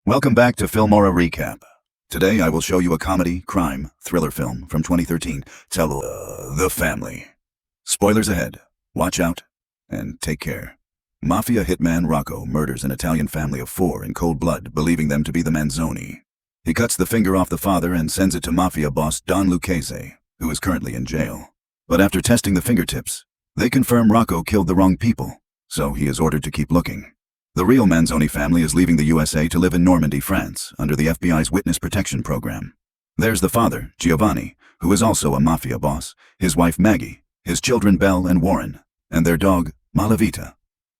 Welcome back to Filmora Recap. Today I will show you a comedy, crime, thriller film from 2013 titled The Family. Spoilers ahead. Watch out and take care. Mafia hitman Rocco murders an Italian family of 4 in cold blood, believing them to be the Manzoni. He cuts the finger off the father and sends it to Mafia boss Don Lucchese, who is currently in jail. But after testing the fingertips, they confirm Rocco killed the wrong people, so he is ordered to keep looking. The real Manzoni family is leaving the USA to live in Normandy, France, under the FBI's Witness Protection Program. There's the father, Giovanni, who is also a mafia boss, his wife Maggie, his children Belle and Warren, and their dog, Malavita.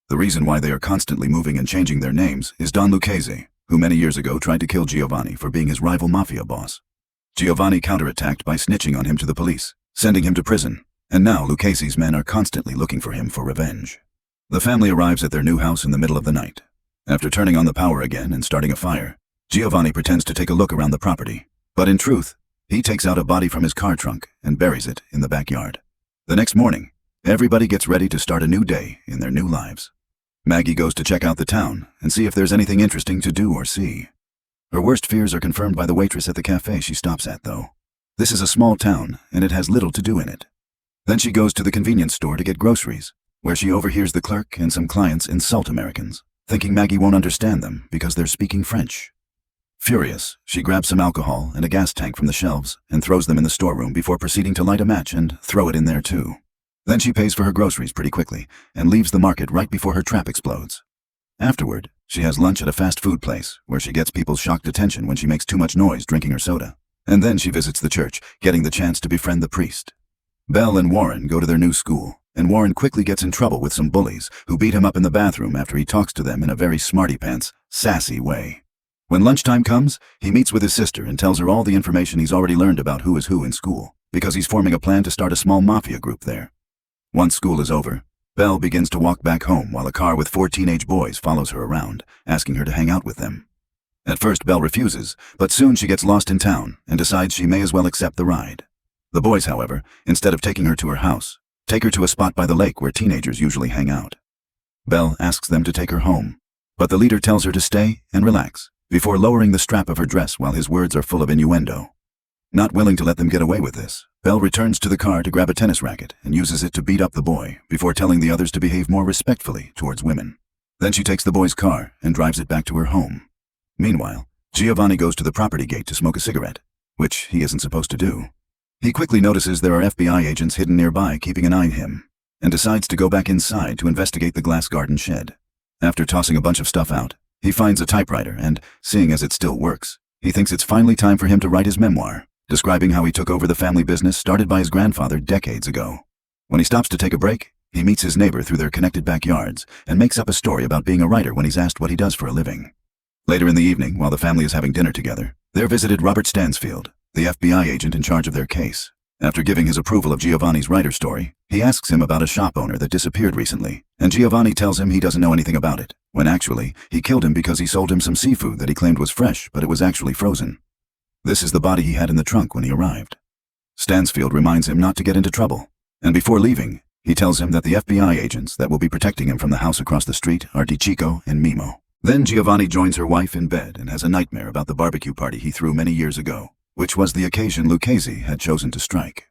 The reason why they are constantly moving and changing their names is Don Lucchese, who many years ago tried to kill Giovanni for being his rival mafia boss. Giovanni counterattacked by snitching on him to the police, sending him to prison, and now Lucchese's men are constantly looking for him for revenge. The family arrives at their new house in the middle of the night. After turning on the power again and starting a fire, Giovanni pretends to take a look around the property, but in truth, he takes out a body from his car trunk and buries it in the backyard. The next morning, everybody gets ready to start a new day in their new lives. Maggie goes to check out the town and see if there's anything interesting to do or see. Her worst fears are confirmed by the waitress at the cafe she stops at, though. This is a small town, and it has little to do in it. Then she goes to the convenience store to get groceries, where she overhears the clerk and some clients insult Americans, thinking Maggie won't understand them because they're speaking French. Furious, she grabs some alcohol and a gas tank from the shelves and throws them in the storeroom before proceeding to light a match and throw it in there too. Then she pays for her groceries pretty quickly and leaves the market right before her trap explodes. Afterward, she has lunch at a fast food place where she gets people's shocked attention when she makes too much noise drinking her soda. And then she visits the church, getting the chance to befriend the priest. Belle and Warren go to their new school, and Warren quickly gets in trouble with some bullies who beat him up in the bathroom after he talks to them in a very smarty-pants, sassy way. When lunchtime comes, he meets with his sister and tells her all the information he's already learned about who is who in school, because he's forming a plan to start a small mafia group there. Once school is over, Belle begins to walk back home while a car with 4 teenage boys follows her around, asking her to hang out with them. At first Belle refuses, but soon she gets lost in town and decides she may as well accept the ride. The boys, however, instead of taking her to her house, take her to a spot by the lake where teenagers usually hang out. Belle asks them to take her home, but the leader tells her to stay and relax, before lowering the strap of her dress while his words are full of innuendo. Not willing to let them get away with this, Belle returns to the car to grab a tennis racket and uses it to beat up the boy before telling the others to behave more respectfully towards women. Then she takes the boy's car and drives it back to her home. Meanwhile, Giovanni goes to the property gate to smoke a cigarette, which he isn't supposed to do. He quickly notices there are FBI agents hidden nearby keeping an eye on him, and decides to go back inside to investigate the glass garden shed. After tossing a bunch of stuff out, he finds a typewriter and, seeing as it still works, he thinks it's finally time for him to write his memoir, describing how he took over the family business started by his grandfather decades ago. When he stops to take a break, he meets his neighbor through their connected backyards and makes up a story about being a writer when he's asked what he does for a living. Later in the evening, while the family is having dinner together, they're visited Robert Stansfield, the FBI agent in charge of their case. After giving his approval of Giovanni's writer story, he asks him about a shop owner that disappeared recently, and Giovanni tells him he doesn't know anything about it, when actually, he killed him because he sold him some seafood that he claimed was fresh, but it was actually frozen. This is the body he had in the trunk when he arrived. Stansfield reminds him not to get into trouble, and before leaving, he tells him that the FBI agents that will be protecting him from the house across the street are DiCicco and Mimo. Then Giovanni joins her wife in bed and has a nightmare about the barbecue party he threw many years ago, which was the occasion Lucchese had chosen to strike.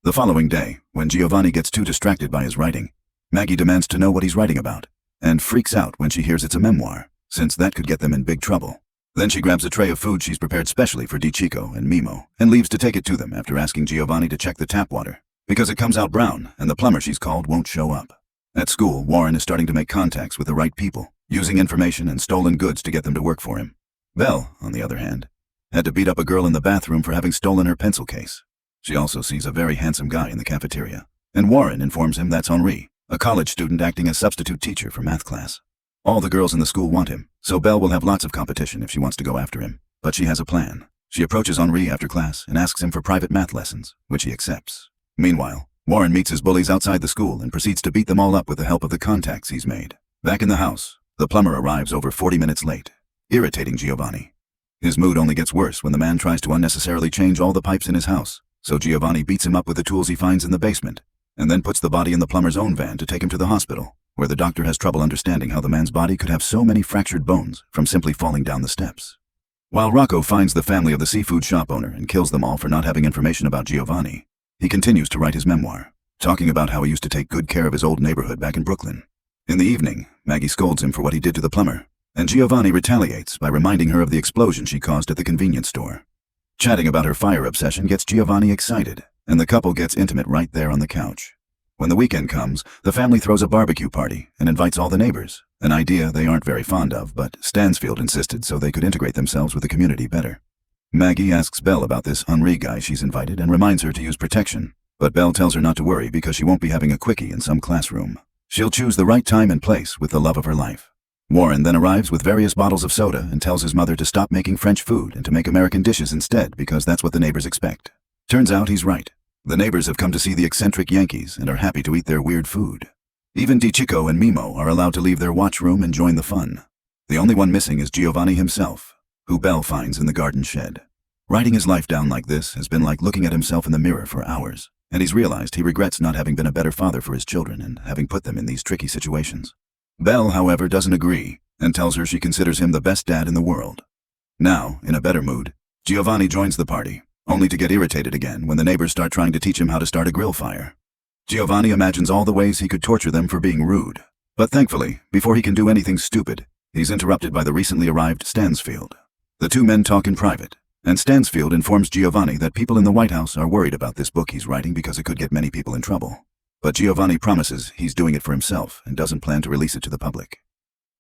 The following day, when Giovanni gets too distracted by his writing, Maggie demands to know what he's writing about, and freaks out when she hears it's a memoir, since that could get them in big trouble. Then she grabs a tray of food she's prepared specially for DiCicco and Mimo, and leaves to take it to them after asking Giovanni to check the tap water, because it comes out brown and the plumber she's called won't show up. At school, Warren is starting to make contacts with the right people, using information and stolen goods to get them to work for him. Belle, on the other hand, had to beat up a girl in the bathroom for having stolen her pencil case. She also sees a very handsome guy in the cafeteria, and Warren informs him that's Henri, a college student acting as substitute teacher for math class. All the girls in the school want him, so Belle will have lots of competition if she wants to go after him, but she has a plan. She approaches Henri after class and asks him for private math lessons, which he accepts. Meanwhile, Warren meets his bullies outside the school and proceeds to beat them all up with the help of the contacts he's made. Back in the house, the plumber arrives over 40 minutes late, irritating Giovanni. His mood only gets worse when the man tries to unnecessarily change all the pipes in his house, so Giovanni beats him up with the tools he finds in the basement, and then puts the body in the plumber's own van to take him to the hospital, where the doctor has trouble understanding how the man's body could have so many fractured bones from simply falling down the steps. While Rocco finds the family of the seafood shop owner and kills them all for not having information about Giovanni, he continues to write his memoir, talking about how he used to take good care of his old neighborhood back in Brooklyn. In the evening, Maggie scolds him for what he did to the plumber, and Giovanni retaliates by reminding her of the explosion she caused at the convenience store. Chatting about her fire obsession gets Giovanni excited, and the couple gets intimate right there on the couch. When the weekend comes, the family throws a barbecue party and invites all the neighbors, an idea they aren't very fond of, but Stansfield insisted so they could integrate themselves with the community better. Maggie asks Belle about this Henri guy she's invited and reminds her to use protection, but Belle tells her not to worry because she won't be having a quickie in some classroom. She'll choose the right time and place with the love of her life. Warren then arrives with various bottles of soda and tells his mother to stop making French food and to make American dishes instead because that's what the neighbors expect. Turns out he's right. The neighbors have come to see the eccentric Yankees and are happy to eat their weird food. Even DiCicco and Mimo are allowed to leave their watch room and join the fun. The only one missing is Giovanni himself, who Belle finds in the garden shed. Writing his life down like this has been like looking at himself in the mirror for hours, and he's realized he regrets not having been a better father for his children and having put them in these tricky situations. Belle, however, doesn't agree and tells her she considers him the best dad in the world. Now, in a better mood, Giovanni joins the party, only to get irritated again when the neighbors start trying to teach him how to start a grill fire. Giovanni imagines all the ways he could torture them for being rude, but thankfully, before he can do anything stupid, he's interrupted by the recently arrived Stansfield. The two men talk in private, and Stansfield informs Giovanni that people in the White House are worried about this book he's writing because it could get many people in trouble. But Giovanni promises he's doing it for himself and doesn't plan to release it to the public.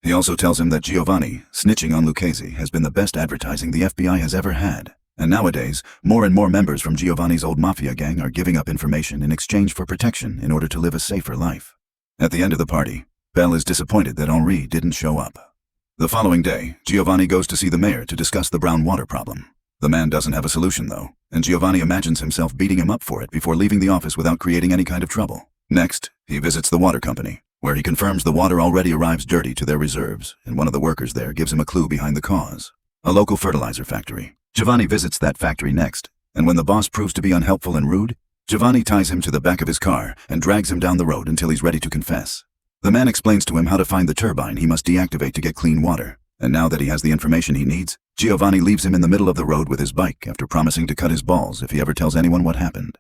He also tells him that Giovanni, snitching on Lucchese, has been the best advertising the FBI has ever had, and nowadays, more and more members from Giovanni's old mafia gang are giving up information in exchange for protection in order to live a safer life. At the end of the party, Belle is disappointed that Henri didn't show up. The following day, Giovanni goes to see the mayor to discuss the brown water problem. The man doesn't have a solution, though, and Giovanni imagines himself beating him up for it before leaving the office without creating any kind of trouble. Next, he visits the water company, where he confirms the water already arrives dirty to their reserves, and one of the workers there gives him a clue behind the cause: a local fertilizer factory. Giovanni visits that factory next, and when the boss proves to be unhelpful and rude, Giovanni ties him to the back of his car and drags him down the road until he's ready to confess. The man explains to him how to find the turbine he must deactivate to get clean water, and now that he has the information he needs, Giovanni leaves him in the middle of the road with his bike after promising to cut his balls if he ever tells anyone what happened.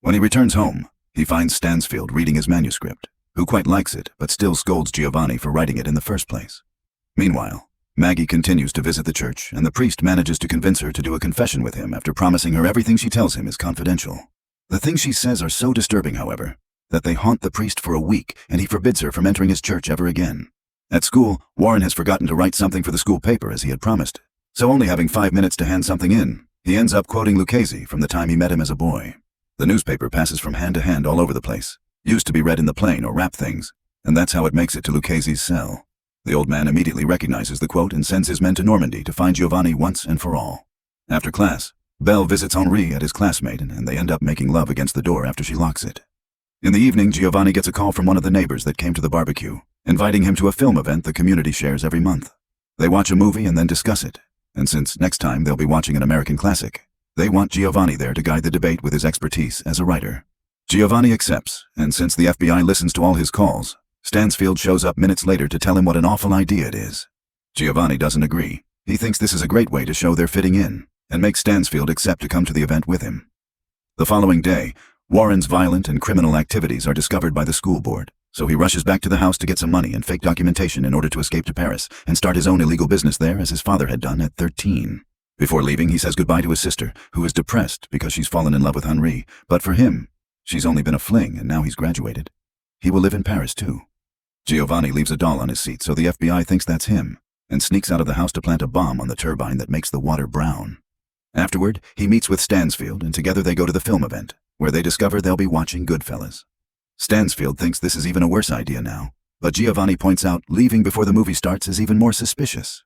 When he returns home, he finds Stansfield reading his manuscript, who quite likes it but still scolds Giovanni for writing it in the first place. Meanwhile, Maggie continues to visit the church, and the priest manages to convince her to do a confession with him after promising her everything she tells him is confidential. The things she says are so disturbing, however, that they haunt the priest for a week, and he forbids her from entering his church ever again. At school, Warren has forgotten to write something for the school paper as he had promised, so only having 5 minutes to hand something in, he ends up quoting Lucchese from the time he met him as a boy. The newspaper passes from hand to hand all over the place, used to be read in the plane or wrap things, and that's how it makes it to Lucchese's cell. The old man immediately recognizes the quote and sends his men to Normandy to find Giovanni once and for all. After class, Belle visits Henri at his classmate, and they end up making love against the door after she locks it. In the evening, Giovanni gets a call from one of the neighbors that came to the barbecue, inviting him to a film event the community shares every month. They watch a movie and then discuss it, and since next time they'll be watching an American classic, they want Giovanni there to guide the debate with his expertise as a writer. Giovanni accepts, and since the FBI listens to all his calls, Stansfield shows up minutes later to tell him what an awful idea it is. Giovanni doesn't agree. He thinks this is a great way to show they're fitting in, and makes Stansfield accept to come to the event with him. The following day, Warren's violent and criminal activities are discovered by the school board, so he rushes back to the house to get some money and fake documentation in order to escape to Paris and start his own illegal business there as his father had done at 13. Before leaving, he says goodbye to his sister, who is depressed because she's fallen in love with Henri, but for him, she's only been a fling and now he's graduated. He will live in Paris too. Giovanni leaves a doll on his seat so the FBI thinks that's him, and sneaks out of the house to plant a bomb on the turbine that makes the water brown. Afterward, he meets with Stansfield, and together they go to the film event, where they discover they'll be watching Goodfellas. Stansfield thinks this is even a worse idea now, but Giovanni points out leaving before the movie starts is even more suspicious.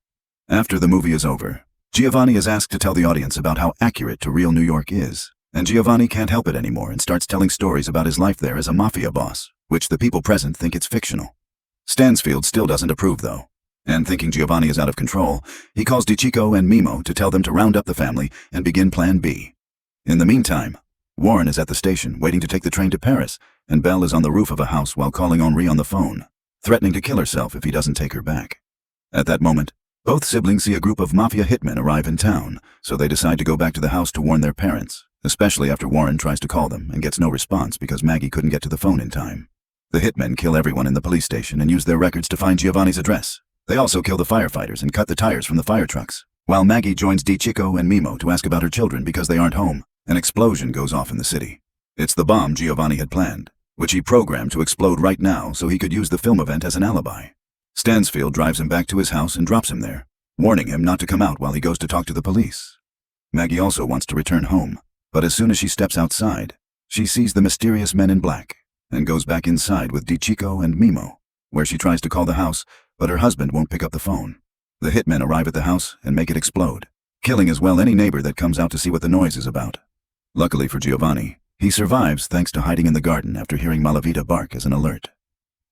After the movie is over, Giovanni is asked to tell the audience about how accurate to real New York is, and Giovanni can't help it anymore and starts telling stories about his life there as a mafia boss, which the people present think it's fictional. Stansfield still doesn't approve, though, and thinking Giovanni is out of control, he calls DiCicco and Mimo to tell them to round up the family and begin Plan B. In the meantime, Warren is at the station waiting to take the train to Paris, and Belle is on the roof of a house while calling Henri on the phone. threatening to kill herself if he doesn't take her back. At that moment, both siblings see a group of mafia hitmen arrive in town, so they decide to go back to the house to warn their parents, especially after Warren tries to call them and gets no response because Maggie couldn't get to the phone in time. The hitmen kill everyone in the police station and use their records to find Giovanni's address. They also kill the firefighters and cut the tires from the fire trucks. While Maggie joins DiCicco and Mimo to ask about her children because they aren't home, an explosion goes off in the city. It's the bomb Giovanni had planned, which he programmed to explode right now so he could use the film event as an alibi. Stansfield drives him back to his house and drops him there, warning him not to come out while he goes to talk to the police. Maggie also wants to return home, but as soon as she steps outside, she sees the mysterious men in black and goes back inside with DiCicco and Mimo, where she tries to call the house, but her husband won't pick up the phone. The hitmen arrive at the house and make it explode, killing as well any neighbor that comes out to see what the noise is about. Luckily for Giovanni, he survives thanks to hiding in the garden after hearing Malavita bark as an alert.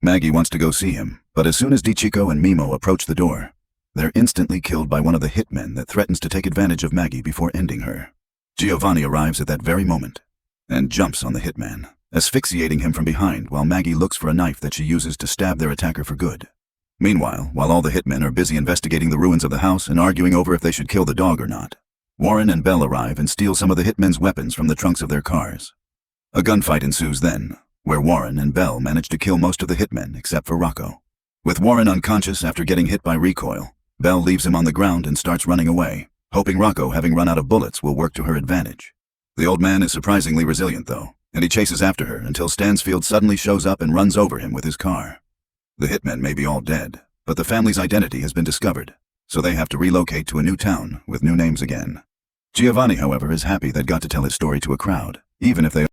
Maggie wants to go see him, but as soon as DiCicco and Mimo approach the door, they're instantly killed by one of the hitmen that threatens to take advantage of Maggie before ending her. Giovanni arrives at that very moment and jumps on the hitman, asphyxiating him from behind while Maggie looks for a knife that she uses to stab their attacker for good. Meanwhile, while all the hitmen are busy investigating the ruins of the house and arguing over if they should kill the dog or not, Warren and Belle arrive and steal some of the hitmen's weapons from the trunks of their cars. A gunfight ensues then, where Warren and Belle manage to kill most of the hitmen except for Rocco. With Warren unconscious after getting hit by recoil, Belle leaves him on the ground and starts running away, hoping Rocco, having run out of bullets, will work to her advantage. The old man is surprisingly resilient though, and he chases after her until Stansfield suddenly shows up and runs over him with his car. The hitmen may be all dead, but the family's identity has been discovered, so they have to relocate to a new town with new names again. Giovanni, however, is happy that got to tell his story to a crowd, even if they